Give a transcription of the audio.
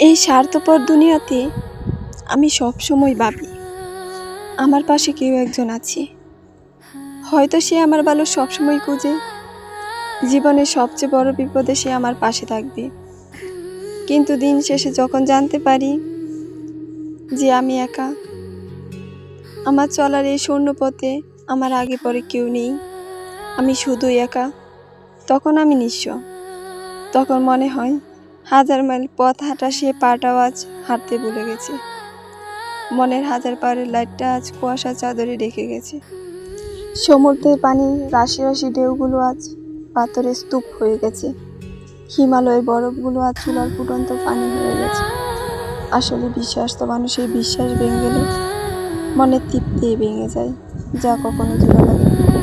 এই স্বার্থপর দুনিয়াতে আমি সবসময় ভাবি আমার পাশে কেউ একজন আছে, হয়তো সে আমার ভালো সবসময় খুঁজে, জীবনের সবচেয়ে বড় বিপদে সে আমার পাশে থাকবে। কিন্তু দিন শেষে যখন জানতে পারি যে আমি একা, আমার চলার এই শূন্য পথে আমার আগে পরে কেউ নেই, আমি শুধুই একা, তখন আমি নিঃস্ব। তখন মনে হয় হাজার মাইল পথ হাঁটা সে পাটাও আজ হাঁটতে ভুলে গেছে। মনের হাজার পাড়ের লাইটটা আজ কুয়াশা চাদরে ঢেকে গেছে। সমুদ্রের পানির রাশি রাশি ঢেউগুলো আজ পাথরের স্তূপ হয়ে গেছে। হিমালয়ের বরফগুলো আজ চুলার ফুটন্ত পানি হয়ে গেছে। আসলে বিশ্বাস তো মানুষের বিশ্বাস ভেঙে গেলে মনের তৃপ্তি ভেঙে যায়, যা কখনো জোড়া লাগে না।